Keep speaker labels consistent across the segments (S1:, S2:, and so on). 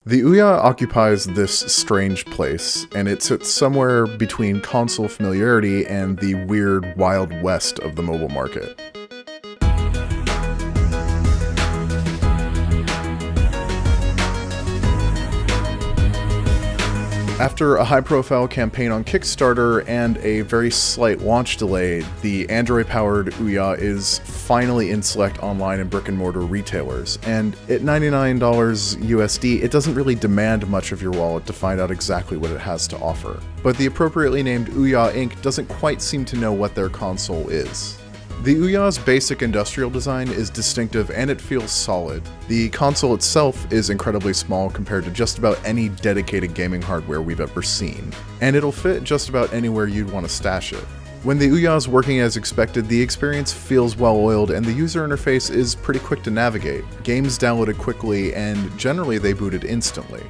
S1: The Ouya occupies this strange place, and it sits somewhere between console familiarity and the weird Wild West of the mobile market. After a high-profile campaign on Kickstarter and a very slight launch delay, the Android-powered Ouya is finally in select online and brick-and-mortar retailers, and at $99 USD, it doesn't really demand much of your wallet to find out exactly what it has to offer. But the appropriately named Ouya Inc. doesn't quite seem to know what their console is. The Ouya's basic industrial design is distinctive and it feels solid. The console itself is incredibly small compared to just about any dedicated gaming hardware we've ever seen, and it'll fit just about anywhere you'd want to stash it. When the Ouya is working as expected, the experience feels well-oiled and the user interface is pretty quick to navigate. Games downloaded quickly and generally they booted instantly.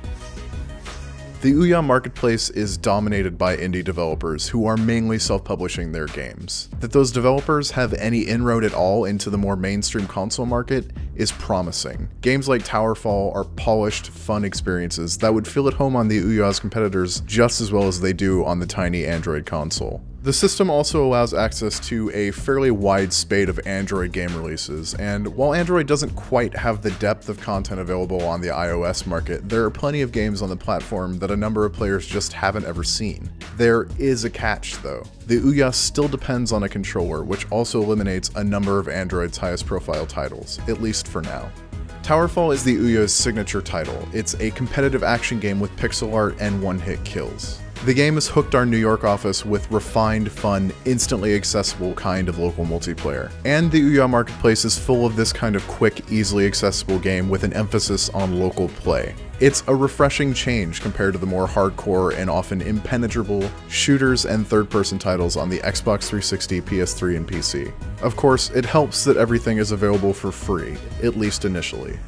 S1: The Ouya marketplace is dominated by indie developers who are mainly self-publishing their games. That those developers have any inroad at all into the more mainstream console market is promising. Games like Towerfall are polished, fun experiences that would feel at home on the Ouya's competitors just as well as they do on the tiny Android console. The system also allows access to a fairly wide spate of Android game releases, and while Android doesn't quite have the depth of content available on the iOS market, there are plenty of games on the platform that a number of players just haven't ever seen. There is a catch though. The Ouya still depends on a controller, which also eliminates a number of Android's highest profile titles, at least for now. Towerfall is the Ouya's signature title. It's a competitive action game with pixel art and one-hit kills. The game has hooked our New York office with refined, fun, instantly accessible kind of local multiplayer. And the Ouya marketplace is full of this kind of quick, easily accessible game with an emphasis on local play. It's a refreshing change compared to the more hardcore and often impenetrable shooters and third-person titles on the Xbox 360, PS3, and PC. Of course, it helps that everything is available for free, at least initially.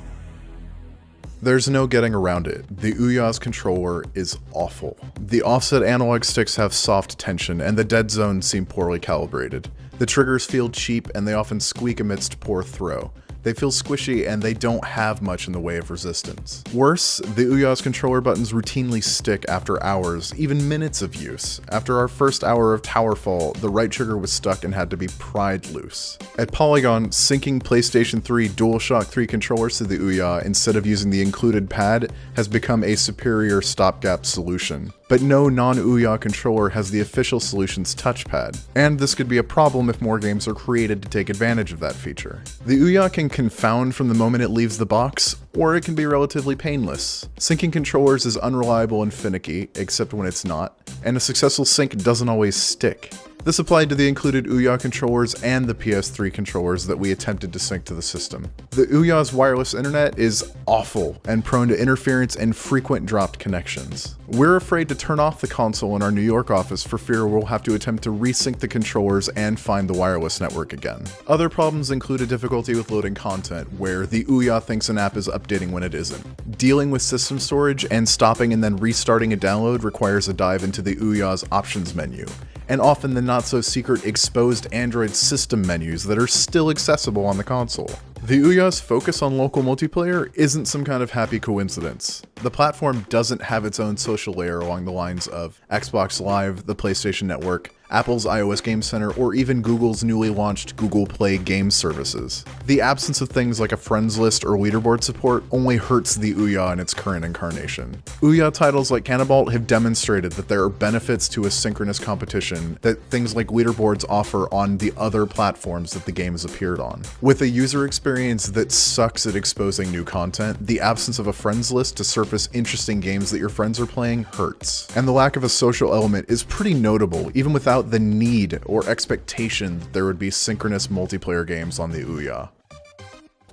S1: There's no getting around it. The Ouya's controller is awful. The offset analog sticks have soft tension, and the dead zones seem poorly calibrated. The triggers feel cheap, and they often squeak amidst poor throw. They feel squishy, and they don't have much in the way of resistance. Worse, the Ouya's controller buttons routinely stick after hours, even minutes of use. After our first hour of Towerfall, the right trigger was stuck and had to be pried loose. At Polygon, syncing PlayStation 3 DualShock 3 controllers to the Ouya instead of using the included pad has become a superior stopgap solution. But no non-Ouya controller has the official solution's touchpad, and this could be a problem if more games are created to take advantage of that feature. The Ouya can confound from the moment it leaves the box, or it can be relatively painless. Syncing controllers is unreliable and finicky, except when it's not, and a successful sync doesn't always stick. This applied to the included Ouya controllers and the PS3 controllers that we attempted to sync to the system. The Ouya's wireless internet is awful and prone to interference and frequent dropped connections. We're afraid to turn off the console in our New York office for fear we'll have to attempt to resync the controllers and find the wireless network again. Other problems include a difficulty with loading content, where the Ouya thinks an app is updating when it isn't. Dealing with system storage and stopping and then restarting a download requires a dive into the Ouya's options menu, and often the not-so-secret exposed Android system menus that are still accessible on the console. The Ouya's focus on local multiplayer isn't some kind of happy coincidence. The platform doesn't have its own social layer along the lines of Xbox Live, the PlayStation Network, Apple's iOS Game Center, or even Google's newly launched Google Play game services. The absence of things like a friends list or leaderboard support only hurts the Ouya in its current incarnation. Ouya titles like Cannibalt have demonstrated that there are benefits to asynchronous competition that things like leaderboards offer on the other platforms that the game has appeared on. With a user experience that sucks at exposing new content, the absence of a friends list to surface interesting games that your friends are playing hurts. And the lack of a social element is pretty notable, even without the need or expectation that there would be synchronous multiplayer games on the Ouya.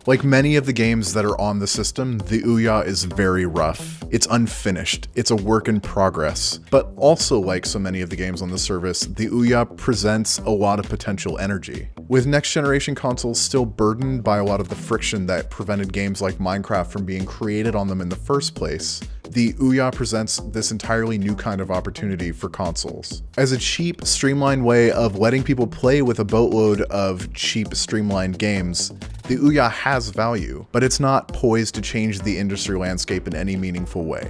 S1: Like many of the games that are on the system, the Ouya is very rough. It's unfinished, it's a work in progress. But also like so many of the games on the service, the Ouya presents a lot of potential energy. With next generation consoles still burdened by a lot of the friction that prevented games like Minecraft from being created on them in the first place, the Ouya presents this entirely new kind of opportunity for consoles. As a cheap, streamlined way of letting people play with a boatload of cheap, streamlined games, The Ouya has value, but it's not poised to change the industry landscape in any meaningful way.